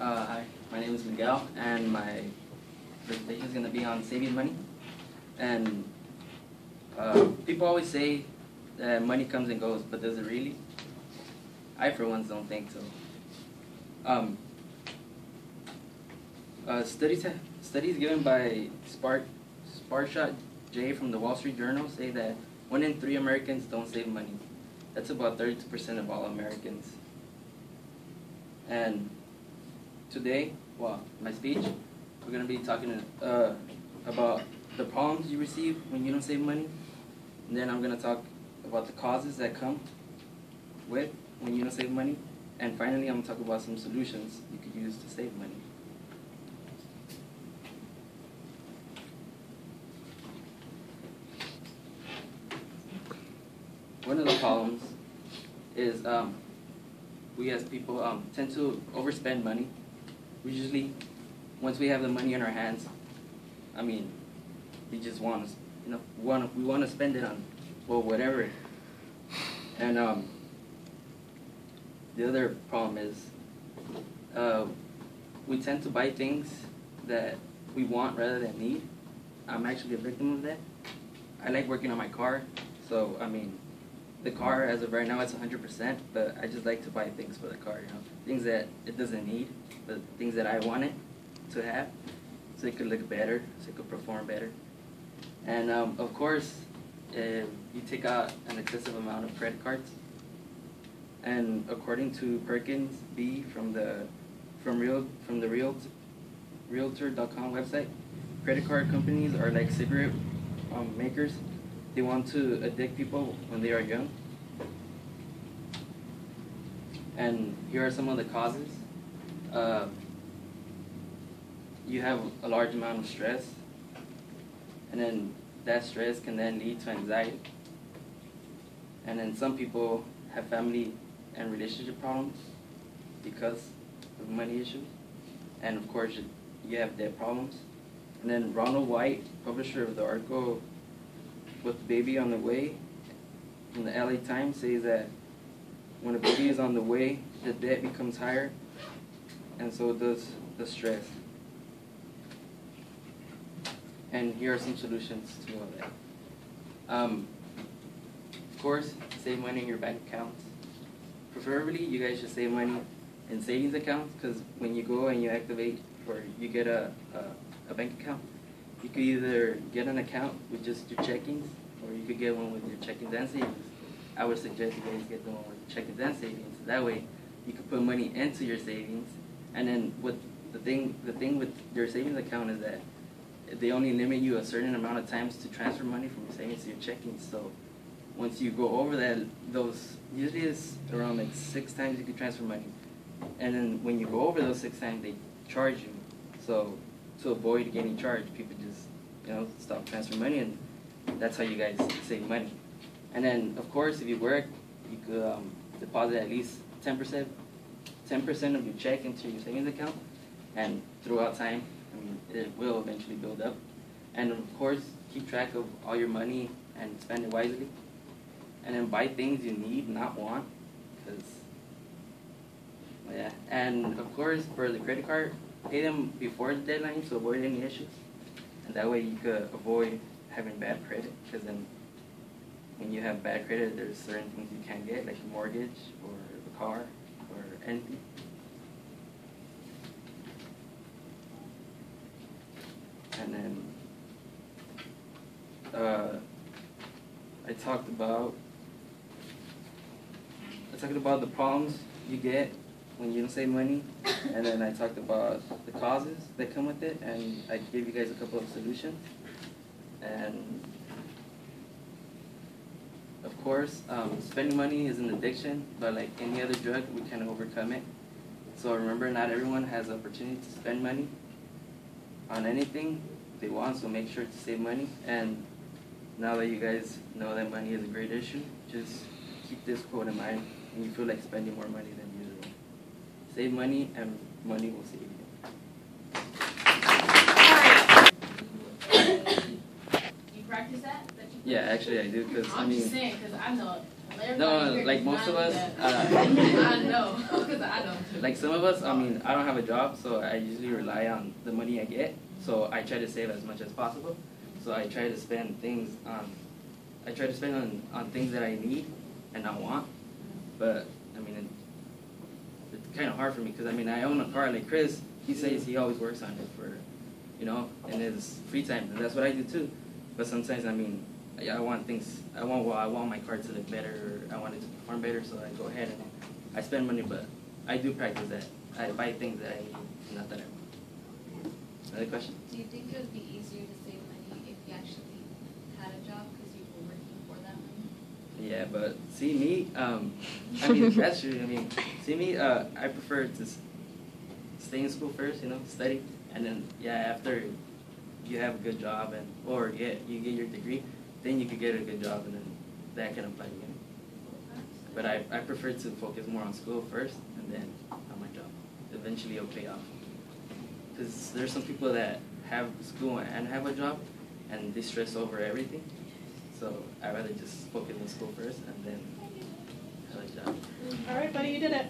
Hi, my name is Miguel, and my presentation is going to be on saving money. And people always say that money comes and goes, but does it really? I, for one, don't think so. Studies given by Sparshot J from the Wall Street Journal say that 1 in 3 Americans don't save money. That's about 32% of all Americans. And today, my speech, we're going to be talking about the problems you receive when you don't save money. And then I'm going to talk about the causes that come with when you don't save money. And finally, I'm going to talk about some solutions you could use to save money. One of the problems is we as people tend to overspend money. We usually, once we have the money in our hands, we just want to, we want to spend it on, whatever. And the other problem is we tend to buy things that we want rather than need. I'm actually a victim of that. I like working on my car, so the car as of right now it's 100%, but I just like to buy things for the car, things that it doesn't need, but things that I want it to have, so it could look better, so it could perform better. And of course, you take out an excessive amount of credit cards. And according to Perkins B from the Realtor.com website, credit card companies are like cigarette makers. They want to addict people when they are young. And here are some of the causes. You have a large amount of stress, and then that stress can then lead to anxiety. And then some people have family and relationship problems because of money issues. And of course, you have debt problems. And then Ronald White, publisher of the article With the Baby on the Way in the LA Times, says that when a baby is on the way, the debt becomes higher, and so does the stress. And here are some solutions to all that. Of course, save money in your bank accounts. Preferably, you guys should save money in savings accounts, because when you go and you activate or you get a bank account, you could either get an account with just your checkings, or you could get one with your checkings and savings. I would suggest you guys get the one with checkings and savings. That way, you could put money into your savings. And then the thing with your savings account is that they only limit you a certain amount of times to transfer money from your savings to your checkings. So once you go over that, usually it's around like 6 times you can transfer money. And then when you go over those 6 times, they charge you. So to avoid getting charged, people just stop transferring money, and that's how you guys save money. And then of course, if you work, you could deposit at least 10% of your check into your savings account, and throughout time, it will eventually build up. And of course, keep track of all your money and spend it wisely. And then buy things you need, not want, And of course, for the credit card, pay them before the deadline to avoid any issues. And that way you could avoid having bad credit, because then when you have bad credit, there's certain things you can't get, like a mortgage or a car or anything. And then I talked about the problems you get when you don't save money, and then I talked about the causes that come with it, and I gave you guys a couple of solutions. And of course, spending money is an addiction, but like any other drug, we can overcome it. So remember, not everyone has the opportunity to spend money on anything they want, so make sure to save money. And now that you guys know that money is a great issue, just keep this quote in mind when you feel like spending more money than usual. Save money, and money will save you. You practice that? Yeah, actually I do, because I'm just saying, because I know No, like most of us, I know, because I don't. like some of us, I mean, I don't have a job, so I usually rely on the money I get. So I try to save as much as possible. So I try to spend on things that I need and not want. But I mean, it's kind of hard for me because I mean, I own a car. Like Chris, he says he always works on it for, in his free time, and that's what I do too. But sometimes, I mean, I want things. I want my car to look better. Or I want it to perform better, so I go ahead and I spend money. But I do practice that. I buy things that I need, not that I want. Another question? Do you think it would be easier to save money if you actually had a job because you were working for that money? Yeah, but see me. I mean, that's true. I mean, see me. I prefer to stay in school first. Study, and then after you have a good job or you get your degree, then you could get a good job, and then that can apply to you. But I prefer to focus more on school first, and then on my job. Eventually, it'll pay off. Because there's some people that have school and have a job, and they stress over everything. So I'd rather just focus on school first, and then have a job. All right, buddy, you did it.